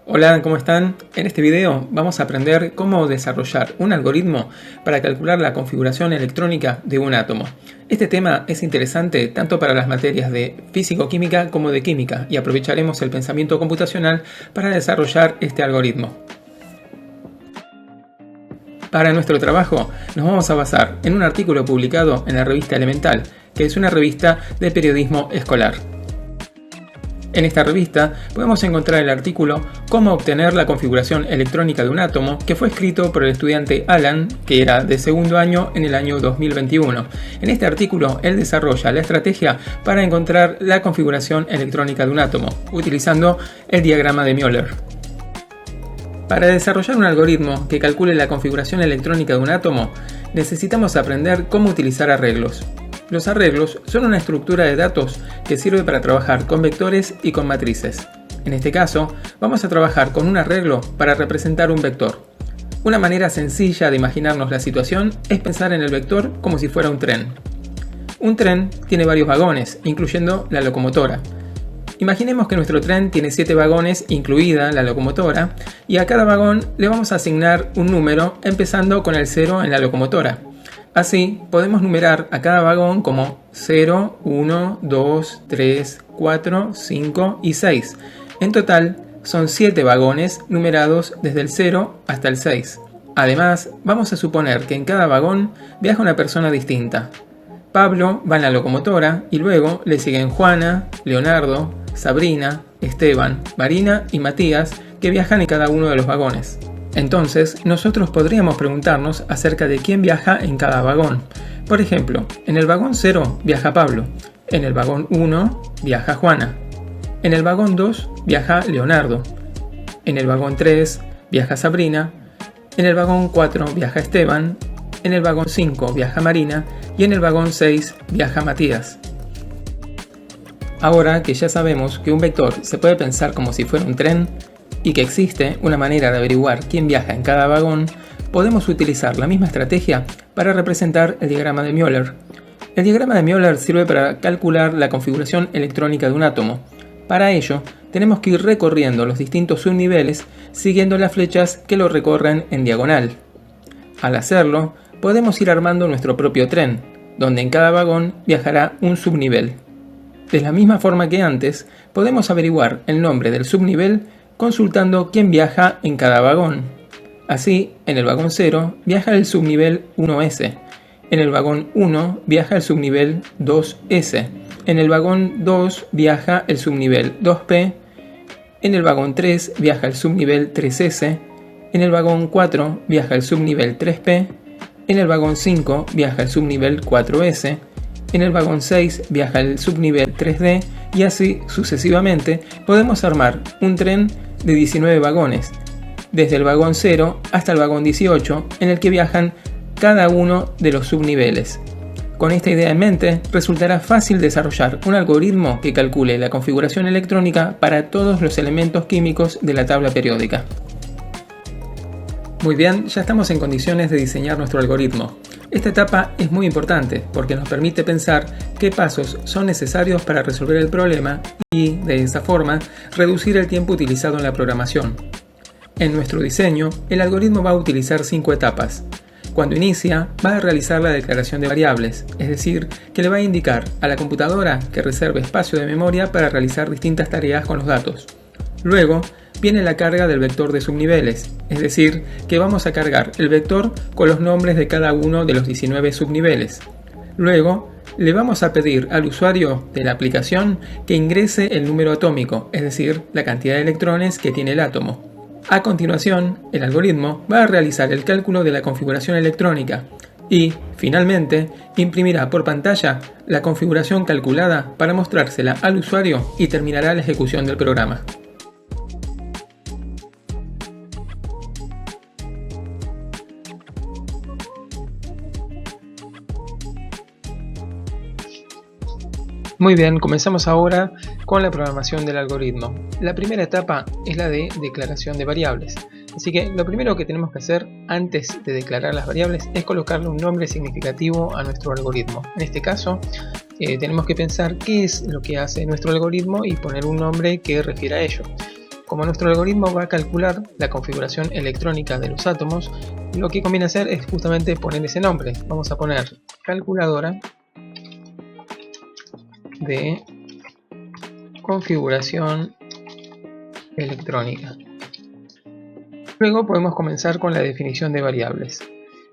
Hola, ¿cómo están? En este video vamos a aprender cómo desarrollar un algoritmo para calcular la configuración electrónica de un átomo. Este tema es interesante tanto para las materias de físico-química como de química y aprovecharemos el pensamiento computacional para desarrollar este algoritmo. Para nuestro trabajo nos vamos a basar en un artículo publicado en la revista Elemental, que es una revista de periodismo escolar. En esta revista podemos encontrar el artículo Cómo obtener la configuración electrónica de un átomo, que fue escrito por el estudiante Alan, que era de segundo año en el año 2021. En este artículo él desarrolla la estrategia para encontrar la configuración electrónica de un átomo, utilizando el diagrama de Müller. Para desarrollar un algoritmo que calcule la configuración electrónica de un átomo, necesitamos aprender cómo utilizar arreglos. Los arreglos son una estructura de datos que sirve para trabajar con vectores y con matrices. En este caso, vamos a trabajar con un arreglo para representar un vector. Una manera sencilla de imaginarnos la situación es pensar en el vector como si fuera un tren. Un tren tiene varios vagones, incluyendo la locomotora. Imaginemos que nuestro tren tiene 7 vagones, incluida la locomotora, y a cada vagón le vamos a asignar un número, empezando con el 0 en la locomotora. Así, podemos numerar a cada vagón como 0, 1, 2, 3, 4, 5 y 6. En total, son 7 vagones numerados desde el 0 hasta el 6. Además, vamos a suponer que en cada vagón viaja una persona distinta. Pablo va en la locomotora y luego le siguen Juana, Leonardo, Sabrina, Esteban, Marina y Matías, que viajan en cada uno de los vagones. Entonces, nosotros podríamos preguntarnos acerca de quién viaja en cada vagón. Por ejemplo, en el vagón 0 viaja Pablo, en el vagón 1 viaja Juana, en el vagón 2 viaja Leonardo, en el vagón 3 viaja Sabrina, en el vagón 4 viaja Esteban, en el vagón 5 viaja Marina y en el vagón 6 viaja Matías. Ahora que ya sabemos que un vector se puede pensar como si fuera un tren, y que existe una manera de averiguar quién viaja en cada vagón, podemos utilizar la misma estrategia para representar el diagrama de Müller. El diagrama de Müller sirve para calcular la configuración electrónica de un átomo. Para ello, tenemos que ir recorriendo los distintos subniveles siguiendo las flechas que lo recorren en diagonal. Al hacerlo, podemos ir armando nuestro propio tren, donde en cada vagón viajará un subnivel. De la misma forma que antes, podemos averiguar el nombre del subnivel consultando quién viaja en cada vagón. Así, en el vagón 0 viaja el subnivel 1S, en el vagón 1 viaja el subnivel 2S, en el vagón 2 viaja el subnivel 2P, en el vagón 3 viaja el subnivel 3S, en el vagón 4 viaja el subnivel 3P, en el vagón 5 viaja el subnivel 4S, en el vagón 6 viaja el subnivel 3D y así sucesivamente podemos armar un tren de 19 vagones, desde el vagón 0 hasta el vagón 18, en el que viajan cada uno de los subniveles. Con esta idea en mente, resultará fácil desarrollar un algoritmo que calcule la configuración electrónica para todos los elementos químicos de la tabla periódica. Muy bien, ya estamos en condiciones de diseñar nuestro algoritmo. Esta etapa es muy importante porque nos permite pensar qué pasos son necesarios para resolver el problema y, de esa forma, reducir el tiempo utilizado en la programación. En nuestro diseño, el algoritmo va a utilizar 5 etapas. Cuando inicia, va a realizar la declaración de variables, es decir, que le va a indicar a la computadora que reserve espacio de memoria para realizar distintas tareas con los datos. Luego, viene la carga del vector de subniveles, es decir, que vamos a cargar el vector con los nombres de cada uno de los 19 subniveles. Luego, le vamos a pedir al usuario de la aplicación que ingrese el número atómico, es decir, la cantidad de electrones que tiene el átomo. A continuación, el algoritmo va a realizar el cálculo de la configuración electrónica y, finalmente, imprimirá por pantalla la configuración calculada para mostrársela al usuario y terminará la ejecución del programa. Muy bien, comenzamos ahora con la programación del algoritmo. La primera etapa es la de declaración de variables. Así que lo primero que tenemos que hacer antes de declarar las variables es colocarle un nombre significativo a nuestro algoritmo. En este caso, tenemos que pensar qué es lo que hace nuestro algoritmo y poner un nombre que refiera a ello. como nuestro algoritmo va a calcular la configuración electrónica de los átomos, lo que conviene hacer es justamente poner ese nombre. Vamos a poner calculadora de configuración electrónica. Luego podemos comenzar con la definición de variables.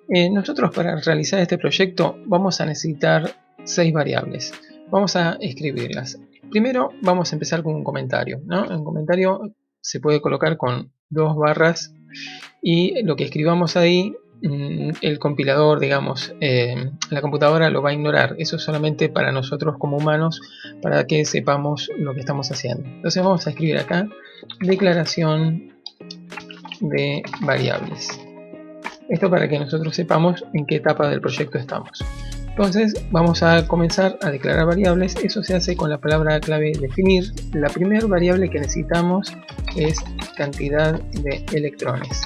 Nosotros para realizar este proyecto vamos a necesitar 6 variables. Vamos a escribirlas. Primero vamos a empezar con un comentario, ¿no? Un comentario se puede colocar con 2 barras y lo que escribamos ahí, el compilador, digamos, la computadora lo va a ignorar. Eso es solamente para nosotros como humanos, para que sepamos lo que estamos haciendo. Entonces vamos a escribir acá declaración de variables. Esto para que nosotros sepamos en qué etapa del proyecto estamos. Entonces vamos a comenzar a declarar variables. Eso se hace con la palabra clave definir. La primera variable que necesitamos es cantidad de electrones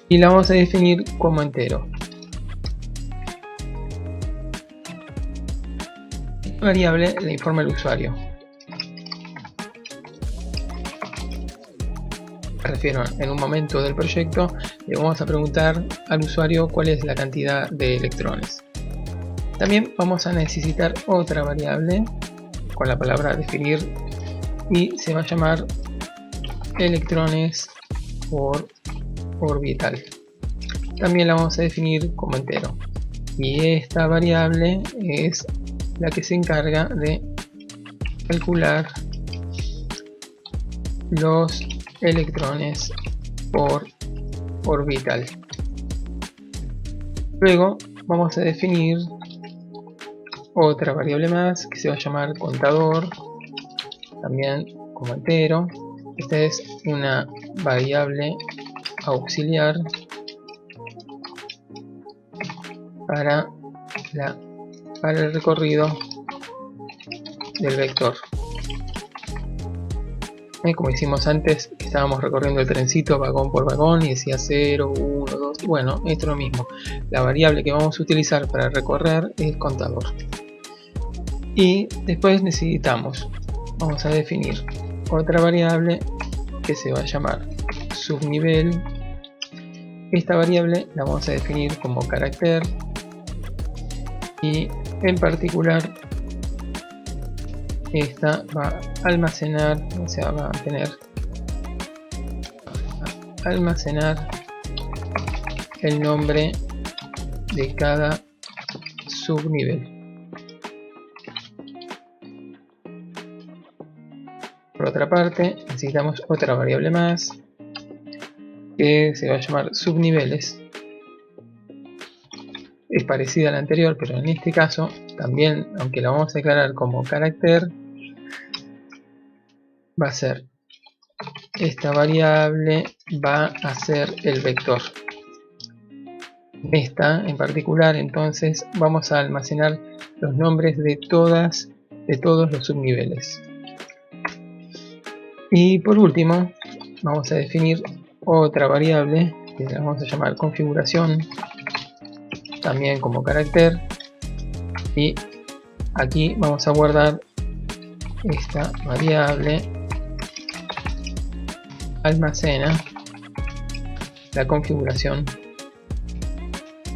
y la vamos a definir como entero. Esta variable le informa al usuario. Me refiero, en un momento del proyecto le vamos a preguntar al usuario cuál es la cantidad de electrones. También vamos a necesitar otra variable con la palabra definir y se va a llamar electrones por orbital. También la vamos a definir como entero. Y esta variable es la que se encarga de calcular los electrones por orbital. Luego vamos a definir otra variable más que se va a llamar contador, también como entero. Esta es una variable auxiliar para el recorrido del vector. Como hicimos antes, que estábamos recorriendo el trencito vagón por vagón y decía 0, 1, 2. Bueno, esto es lo mismo. La variable que vamos a utilizar para recorrer es contador. Y después vamos a definir otra variable que se va a llamar subnivel. Esta variable la vamos a definir como carácter y en particular esta va a almacenar, o sea, va a almacenar el nombre de cada subnivel. Por otra parte, necesitamos otra variable más que se va a llamar subniveles. Es parecida a la anterior, pero en este caso también, aunque la vamos a declarar como carácter, va a ser esta variable, va a ser el vector. Esta en particular, entonces vamos a almacenar los nombres de todos los subniveles. Y por último vamos a definir otra variable que la vamos a llamar configuración, también como carácter, y aquí vamos a guardar esta variable almacena la configuración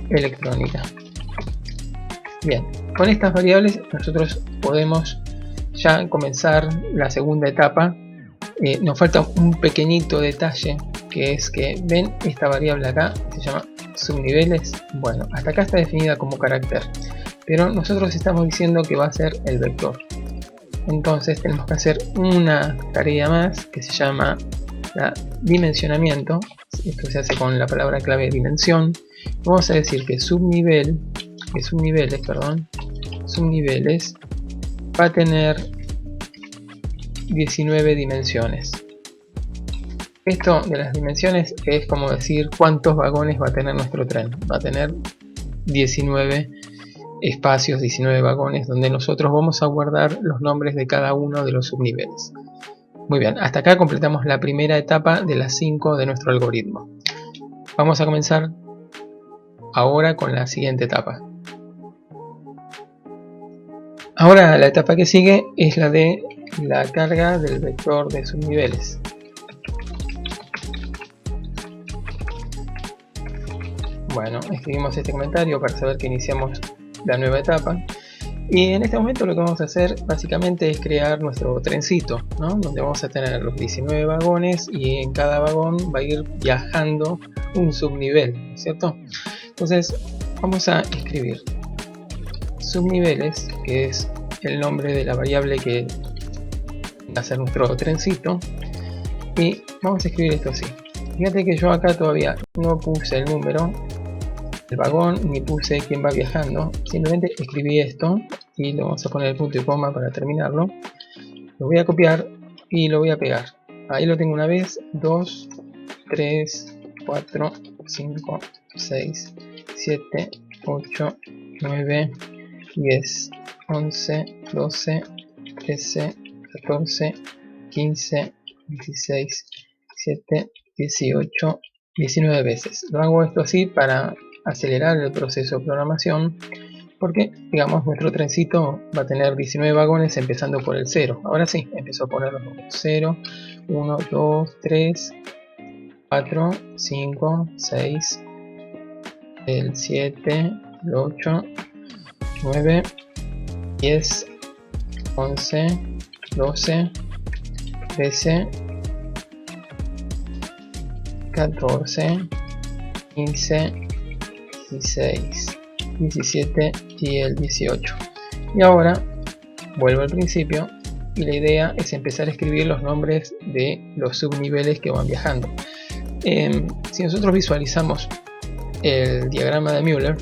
electrónica. Bien, con estas variables nosotros podemos ya comenzar la segunda etapa. Nos falta un pequeñito detalle, que es que ven esta variable acá, se llama subniveles. Bueno, hasta acá está definida como carácter, pero nosotros estamos diciendo que va a ser el vector. Entonces tenemos que hacer una tarea más que se llama dimensionamiento. Esto se hace con la palabra clave dimensión. Vamos a decir que subniveles va a tener 19 dimensiones. Esto de las dimensiones es como decir cuántos vagones va a tener nuestro tren. Va a tener 19 espacios, 19 vagones, donde nosotros vamos a guardar los nombres de cada uno de los subniveles. Muy bien, hasta acá completamos la primera etapa de las 5 de nuestro algoritmo. Vamos a comenzar ahora con la siguiente etapa. Ahora la etapa que sigue es la de la carga del vector de subniveles. Bueno, escribimos este comentario para saber que iniciamos la nueva etapa. Y en este momento lo que vamos a hacer básicamente es crear nuestro trencito, ¿no? Donde vamos a tener los 19 vagones y en cada vagón va a ir viajando un subnivel, ¿no es cierto? Entonces vamos a escribir subniveles, que es el nombre de la variable que va a ser nuestro trencito, y vamos a escribir esto así. Fíjate que yo acá todavía no puse el número del vagón ni puse quién va viajando, simplemente escribí esto y lo vamos a poner el punto y coma para terminarlo. Lo voy a copiar y lo voy a pegar. Ahí lo tengo una vez, 2, 3, 4, 5, 6, 7, 8, 9, 10, 11, 12, 13, 14, 15, 16, 17, 18, 19 veces. Lo hago esto así para acelerar el proceso de programación, porque digamos nuestro trencito va a tener 19 vagones empezando por el 0. Ahora sí, empezó a poner los números 0, 1, 2, 3, 4, 5, 6, el 7, el 8, 9, 10, 11, 12, 13, 14, 15, 16, 17 y el 18. Y ahora vuelvo al principio y la idea es empezar a escribir los nombres de los subniveles que van viajando. Si nosotros visualizamos el diagrama de Müller,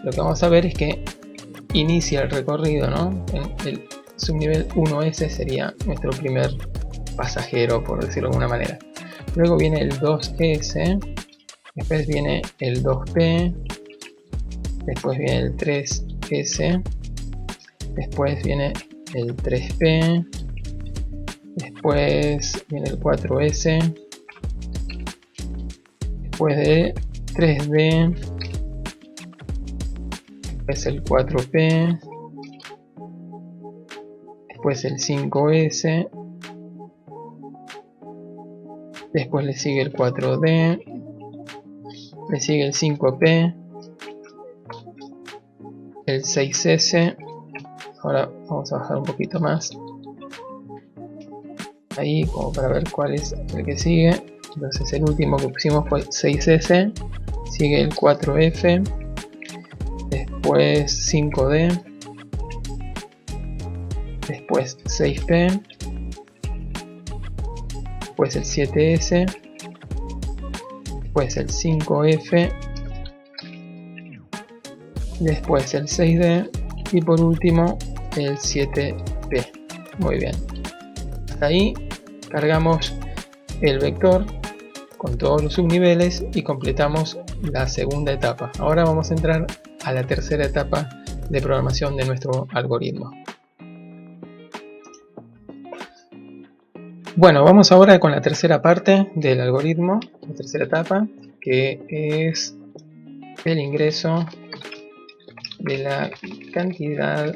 lo que vamos a ver es que inicia el recorrido, ¿no? El subnivel 1S sería nuestro primer pasajero, por decirlo de alguna manera. Luego viene el 2S, después viene el 2P, después viene el 3S, después viene el 3P, después viene el 4S, después de 3D, después el 4P, después el 5S, después le sigue el 4D, le sigue el 5P, el 6S. Ahora vamos a bajar un poquito más ahí como para ver cuál es el que sigue. Entonces el último que pusimos fue el 6S, sigue el 4F, después 5D, después 6P, después el 7S, después el 5F, después el 6D y por último el 7P. Muy bien, hasta ahí cargamos el vector con todos los subniveles y completamos la segunda etapa. Ahora vamos a entrar a la tercera etapa de programación de nuestro algoritmo. Bueno, vamos ahora con la tercera parte del algoritmo, la tercera etapa, que es el ingreso de la cantidad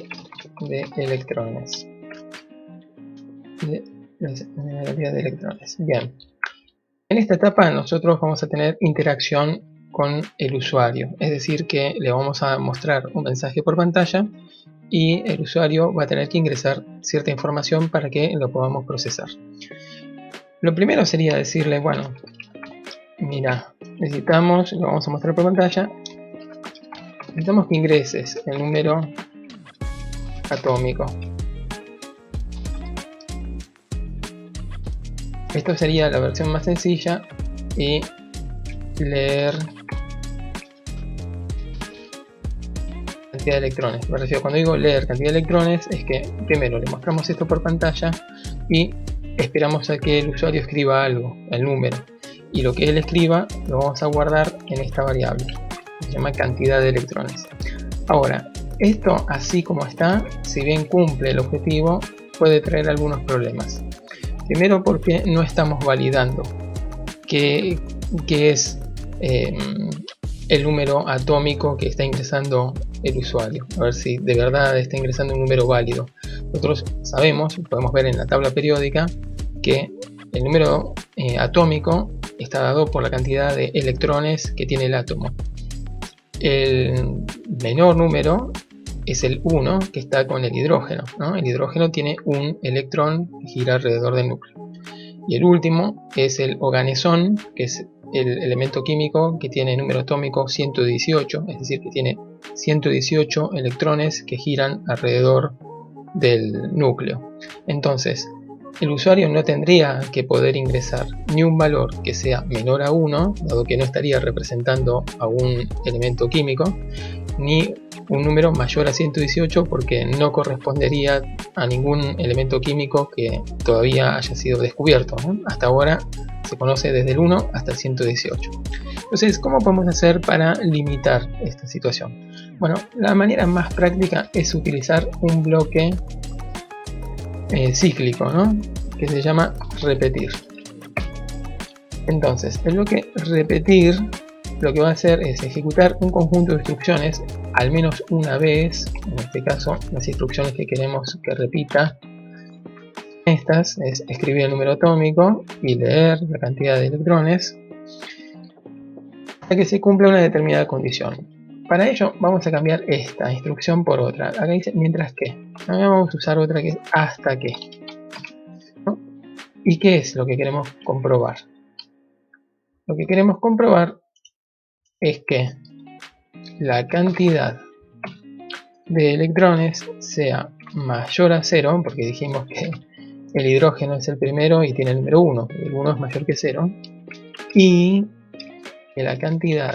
de electrones. Bien. En esta etapa nosotros vamos a tener interacción con el usuario, es decir que le vamos a mostrar un mensaje por pantalla y el usuario va a tener que ingresar cierta información para que lo podamos procesar. Lo primero sería decirle, bueno, mira, necesitamos, lo vamos a mostrar por pantalla, necesitamos que ingreses el número atómico. Esto sería la versión más sencilla y leer cantidad de electrones. Me refiero, cuando digo leer cantidad de electrones, es que primero le mostramos esto por pantalla y esperamos a que el usuario escriba algo, el número. Y lo que él escriba lo vamos a guardar en esta variable, que se llama cantidad de electrones. Ahora, esto así como está, si bien cumple el objetivo, puede traer algunos problemas. Primero porque no estamos validando qué es el número atómico que está ingresando el usuario. A ver si de verdad está ingresando un número válido. Nosotros sabemos, podemos ver en la tabla periódica, que el número atómico está dado por la cantidad de electrones que tiene el átomo. El menor número es el 1, que está con el hidrógeno, ¿no? El hidrógeno tiene un electrón que gira alrededor del núcleo. Y el último es el oganesón, que es el elemento químico que tiene número atómico 118, es decir, que tiene 118 electrones que giran alrededor del núcleo. Entonces, el usuario no tendría que poder ingresar ni un valor que sea menor a 1, dado que no estaría representando a un elemento químico, ni un número mayor a 118 porque no correspondería a ningún elemento químico que todavía haya sido descubierto, ¿no? Hasta ahora se conoce desde el 1 hasta el 118. Entonces, ¿cómo podemos hacer para limitar esta situación? Bueno, la manera más práctica es utilizar un bloque cíclico, ¿no? Que se llama repetir. Entonces, el bloque repetir lo que va a hacer es ejecutar un conjunto de instrucciones al menos una vez. En este caso, las instrucciones que queremos que repita estas es escribir el número atómico y leer la cantidad de electrones hasta que se cumpla una determinada condición. Para ello vamos a cambiar esta instrucción por otra. Acá dice mientras que. Ahora vamos a usar otra que es hasta que, ¿no? ¿Y qué es lo que queremos comprobar? Lo que queremos comprobar es que la cantidad de electrones sea mayor a 0, porque dijimos que el hidrógeno es el primero y tiene el número 1, el 1 es mayor que 0, y que la cantidad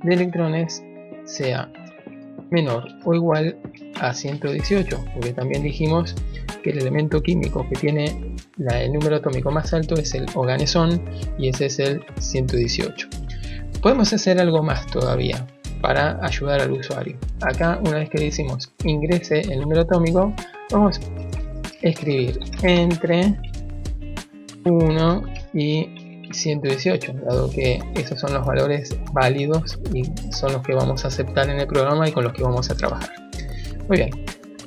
de electrones sea menor o igual a 118, porque también dijimos que el elemento químico que tiene el número atómico más alto es el oganesón y ese es el 118. Podemos hacer algo más todavía para ayudar al usuario. Acá, una vez que le decimos ingrese el número atómico, vamos a escribir entre 1 y 118, dado que esos son los valores válidos y son los que vamos a aceptar en el programa y con los que vamos a trabajar. Muy bien,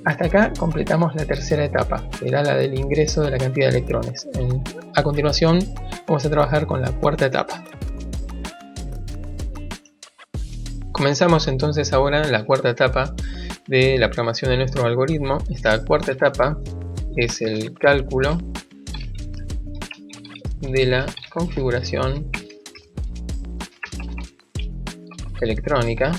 hasta acá completamos la tercera etapa, que era la del ingreso de la cantidad de electrones. A continuación vamos a trabajar con la cuarta etapa. Comenzamos entonces ahora la cuarta etapa de la programación de nuestro algoritmo. Esta cuarta etapa es el cálculo de la configuración electrónica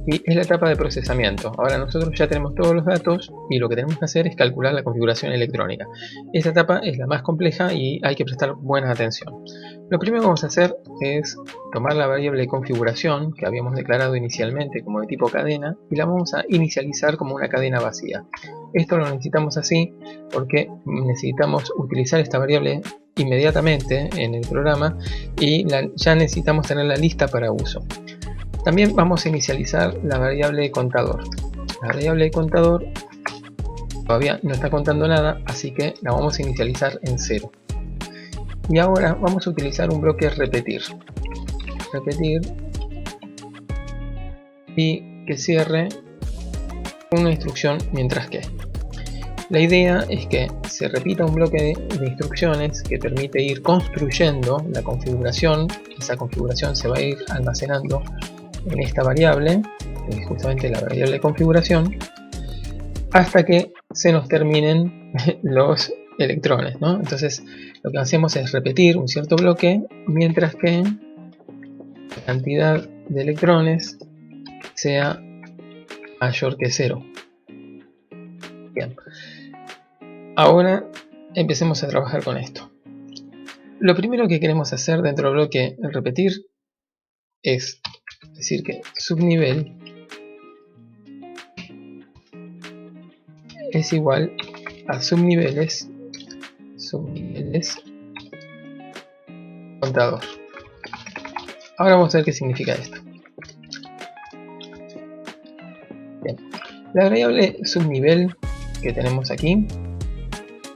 y es la etapa de procesamiento. Ahora nosotros ya tenemos todos los datos y lo que tenemos que hacer es calcular la configuración electrónica. Esta etapa es la más compleja y hay que prestar buena atención. Lo primero que vamos a hacer es tomar la variable de configuración que habíamos declarado inicialmente como de tipo cadena y la vamos a inicializar como una cadena vacía. Esto lo necesitamos así porque necesitamos utilizar esta variable inmediatamente en el programa y ya necesitamos tenerla lista para uso. También vamos a inicializar la variable de contador. La variable de contador todavía no está contando nada, así que la vamos a inicializar en 0. Y ahora vamos a utilizar un bloque repetir. Repetir y que cierre una instrucción mientras que. La idea es que se repita un bloque de instrucciones que permite ir construyendo la configuración. Esa configuración se va a ir almacenando en esta variable, que es justamente la variable de configuración, hasta que se nos terminen los electrones, ¿no? Entonces lo que hacemos es repetir un cierto bloque mientras que la cantidad de electrones sea mayor que 0. Bien. Ahora empecemos a trabajar con esto. Lo primero que queremos hacer dentro del bloque repetir es decir que subnivel es igual a subniveles contador. Ahora vamos a ver qué significa esto. Bien. La variable subnivel que tenemos aquí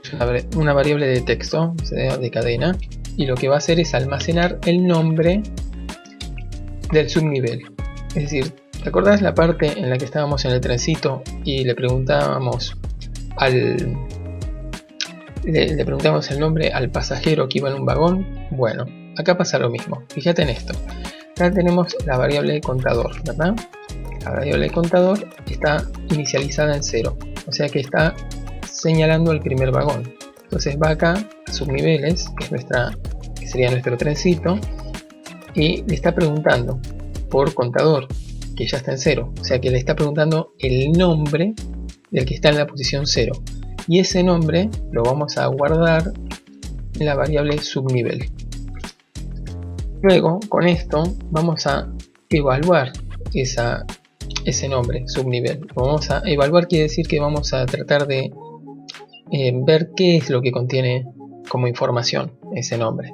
es una variable de texto, de cadena, y lo que va a hacer es almacenar el nombre del subnivel. Es decir, ¿Te acordás la parte en la que estábamos en el trencito y le preguntábamos le preguntamos el nombre al pasajero que iba en un vagón? Bueno, acá pasa lo mismo. Fíjate en esto. Acá tenemos la variable contador, ¿verdad? La variable contador está inicializada en 0, o sea que está señalando el primer vagón. Entonces va acá a subniveles, que sería nuestro trencito, y le está preguntando por contador, que ya está en 0, o sea que le está preguntando el nombre del que está en la posición 0, y ese nombre lo vamos a guardar en la variable subnivel. Luego, con esto, vamos a evaluar ese nombre, subnivel. Lo vamos a evaluar, quiere decir que vamos a tratar de ver qué es lo que contiene como información ese nombre.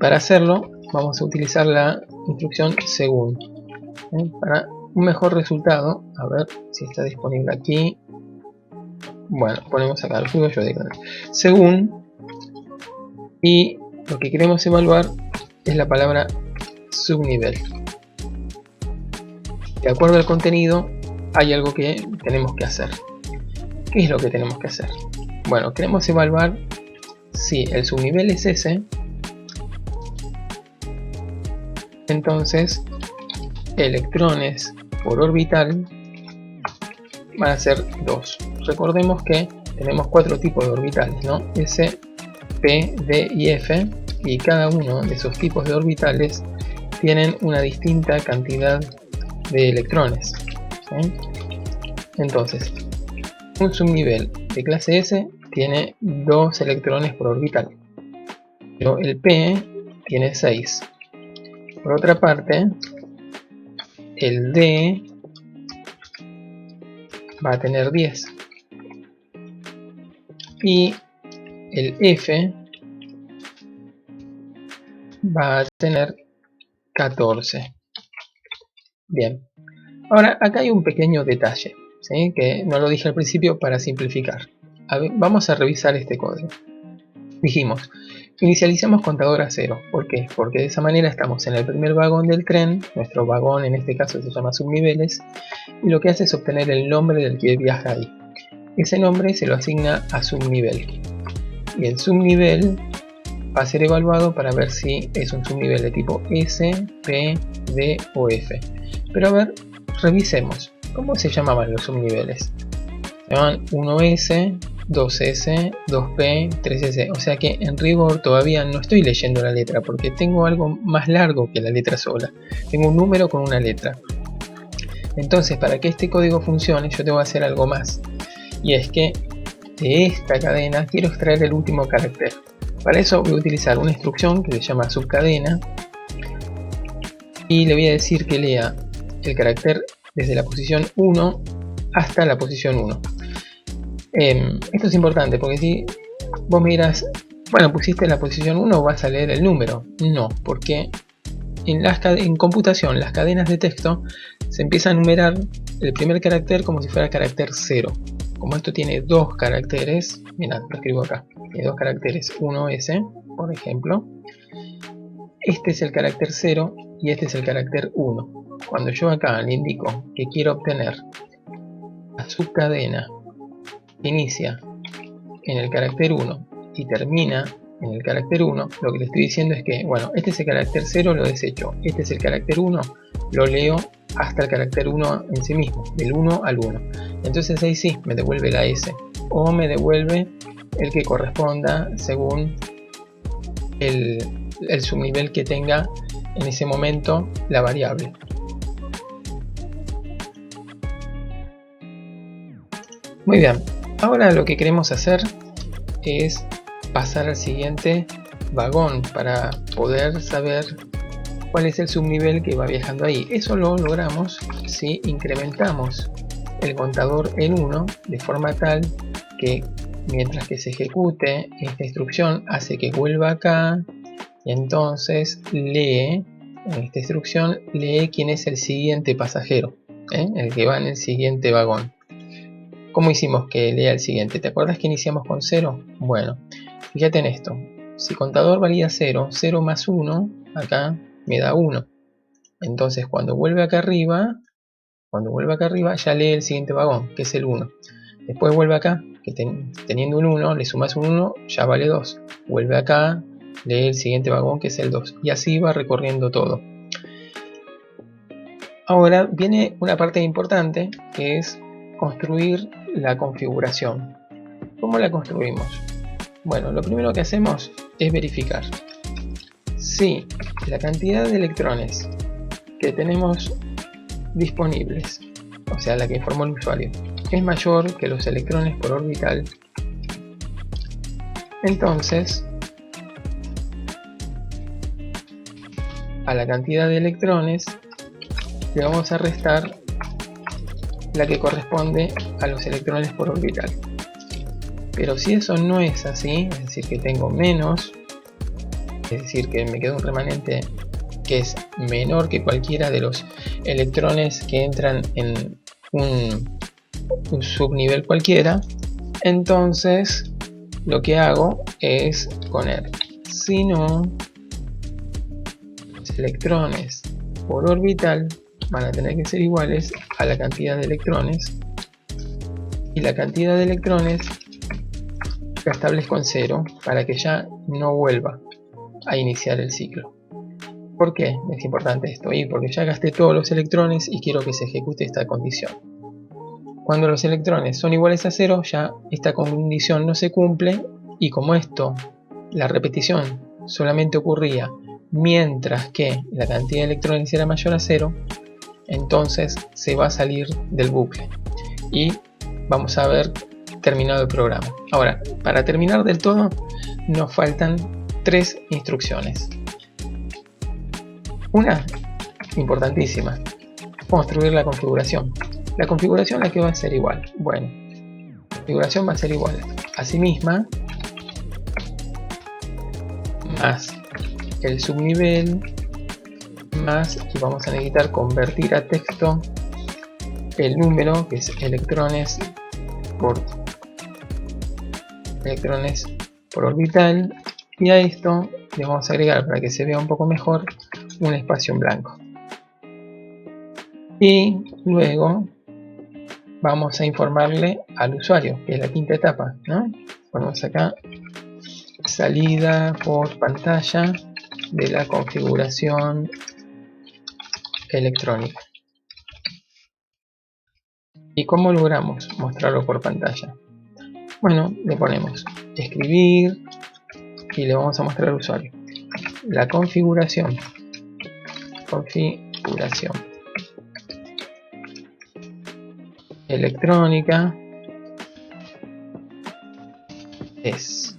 Para hacerlo, vamos a utilizar la instrucción según. Para un mejor resultado, a ver si está disponible aquí. Bueno, ponemos acá, lo escribo yo directamente. Según, y lo que queremos evaluar es la palabra subnivel. De acuerdo al contenido, hay algo que tenemos que hacer. ¿Qué es lo que tenemos que hacer? Bueno, queremos evaluar si el subnivel es ese, entonces electrones por orbital van a ser 2. Recordemos que tenemos 4 tipos de orbitales, ¿no? S, P, D y F, y cada uno de esos tipos de orbitales tienen una distinta cantidad de electrones, ¿sí? Entonces, un subnivel de clase S tiene 2 electrones por orbital, pero el P tiene 6. Por otra parte, el D va a tener 10 y el F va a tener 14. Bien, ahora acá hay un pequeño detalle, ¿sí? Que no lo dije al principio para simplificar. Vamos a revisar este código. Dijimos, inicialicemos contador a 0. ¿Por qué? Porque de esa manera estamos en el primer vagón del tren. Nuestro vagón en este caso se llama subniveles, y lo que hace es obtener el nombre del que viaja ahí. Ese nombre se lo asigna a subnivel, y el subnivel va a ser evaluado para ver si es un subnivel de tipo S, P, D o F. Pero a ver, revisemos. ¿Cómo se llamaban los subniveles? Se llaman 1S, 2S, 2P, 3S. O sea que en rigor todavía no estoy leyendo la letra, porque tengo algo más largo que la letra sola. Tengo un número con una letra. Entonces, para que este código funcione, yo tengo que hacer algo más. Y es que de esta cadena quiero extraer el último carácter. Para eso voy a utilizar una instrucción que se llama subcadena, y le voy a decir que lea el carácter desde la posición 1 hasta la posición 1. Esto es importante porque si vos miras, bueno, pusiste la posición 1, vas a leer el número. No, porque en computación las cadenas de texto se empieza a numerar el primer carácter como si fuera carácter 0. Como esto tiene 2 caracteres, mirad, lo escribo acá, tiene 2 caracteres, 1S, por ejemplo. Este es el carácter 0 y este es el carácter 1. Cuando yo acá le indico que quiero obtener la subcadena que inicia en el carácter 1 y termina en el carácter 1, lo que le estoy diciendo es que, bueno, este es el carácter 0, lo desecho. Este es el carácter 1, lo leo hasta el carácter 1 en sí mismo, del 1 al 1. Entonces ahí sí, me devuelve la S, o me devuelve el que corresponda según el subnivel que tenga en ese momento la variable. Muy bien, ahora lo que queremos hacer es pasar al siguiente vagón para poder saber cuál es el subnivel que va viajando ahí. Eso lo logramos si incrementamos el contador en 1 de forma tal que mientras que se ejecute esta instrucción hace que vuelva acá y entonces lee, en esta instrucción lee quién es el siguiente pasajero, el que va en el siguiente vagón. ¿Cómo hicimos que lea el siguiente? ¿Te acuerdas que iniciamos con 0? Bueno, fíjate en esto. Si contador valía 0, 0 más 1, acá me da 1. Entonces cuando vuelve acá arriba, Cuando vuelve acá arriba ya lee el siguiente vagón, que es el 1. Después vuelve acá, que teniendo un 1, le sumas un 1, ya vale 2. Vuelve acá, lee el siguiente vagón, que es el 2. Y así va recorriendo todo. Ahora viene una parte importante, que es construir la configuración. ¿Cómo la construimos? Bueno, lo primero que hacemos es verificar si la cantidad de electrones que tenemos disponibles, o sea, la que informó el usuario, es mayor que los electrones por orbital. Entonces, a la cantidad de electrones le vamos a restar la que corresponde a los electrones por orbital. Pero si eso no es así, es decir, que tengo menos, es decir, que me queda un remanente que es menor que cualquiera de los electrones que entran en un subnivel cualquiera, entonces lo que hago es poner si no, los electrones por orbital van a tener que ser iguales a la cantidad de electrones, y la cantidad de electrones la establezco en 0 para que ya no vuelva a iniciar el ciclo. ¿Por qué es importante esto? Y porque ya gasté todos los electrones y quiero que se ejecute esta condición. Cuando los electrones son iguales a 0, ya esta condición no se cumple, y como esto, la repetición solamente ocurría mientras que la cantidad de electrones era mayor a 0, entonces se va a salir del bucle y vamos a ver terminado el programa. Ahora, para terminar del todo, nos faltan 3 instrucciones. Una, importantísima, construir la configuración. La configuración la que va a ser igual. Bueno, la configuración va a ser igual a sí misma más el subnivel más, y vamos a necesitar convertir a texto el número, que es electrones por orbital, y a esto le vamos a agregar, para que se vea un poco mejor, un espacio en blanco. Y luego vamos a informarle al usuario, que es la quinta etapa, ¿no? Ponemos acá salida por pantalla de la configuración electrónica. ¿Y cómo logramos mostrarlo por pantalla? Bueno, le ponemos escribir y le vamos a mostrar al usuario la configuración electrónica es,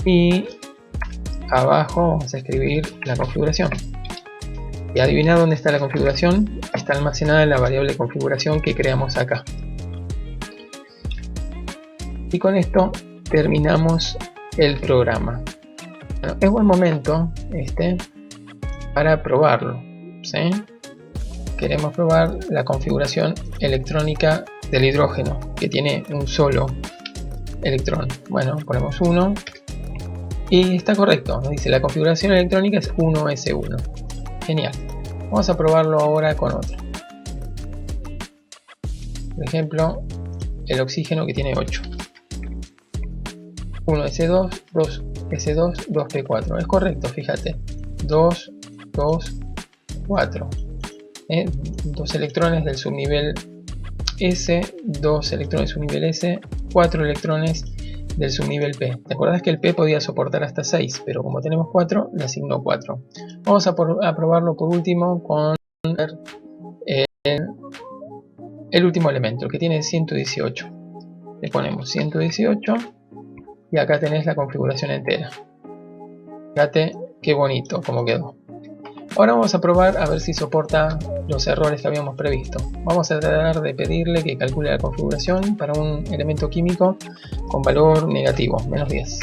y abajo vamos a escribir la configuración. Y adivina dónde está la configuración. Está almacenada en la variable configuración que creamos acá. Y con esto terminamos el programa. Bueno, es buen momento para probarlo, ¿sí? Queremos probar la configuración electrónica del hidrógeno, que tiene un solo electrón. Bueno, ponemos 1 y está correcto. Nos dice la configuración electrónica es 1s1. Genial. Vamos a probarlo ahora con otro. Por ejemplo, el oxígeno, que tiene 8. 1s2, 2s2, 2p4. Es correcto, fíjate. 2, 2, 4. 2 electrones del subnivel S, 2 electrones del subnivel S, 4 electrones del subnivel P. ¿Te acuerdas que el P podía soportar hasta 6? Pero como tenemos 4, le asigno 4. Vamos a probarlo por último con el último elemento, el que tiene 118. Le ponemos 118 y acá tenés la configuración entera. Fíjate qué bonito como quedó. Ahora vamos a probar a ver si soporta los errores que habíamos previsto. Vamos a tratar de pedirle que calcule la configuración para un elemento químico con valor negativo, menos 10.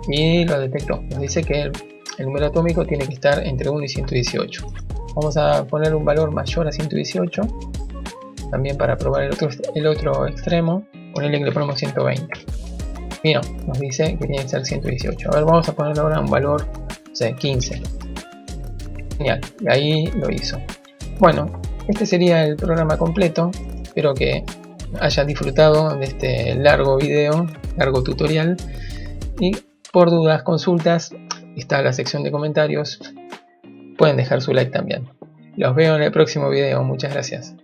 Y lo detectó. Nos dice que el número atómico tiene que estar entre 1 y 118. Vamos a poner un valor mayor a 118. También para probar el otro extremo, ponerle que le ponemos 120. Y no, nos dice que tiene que ser 118. A ver, vamos a ponerle ahora un valor, no sé, 15. Genial, y ahí lo hizo. Bueno, Este sería el programa completo. Espero que hayan disfrutado de este largo video, largo tutorial. Y por dudas, consultas, está la sección de comentarios. Pueden dejar su like también. Los veo en el próximo video. Muchas gracias.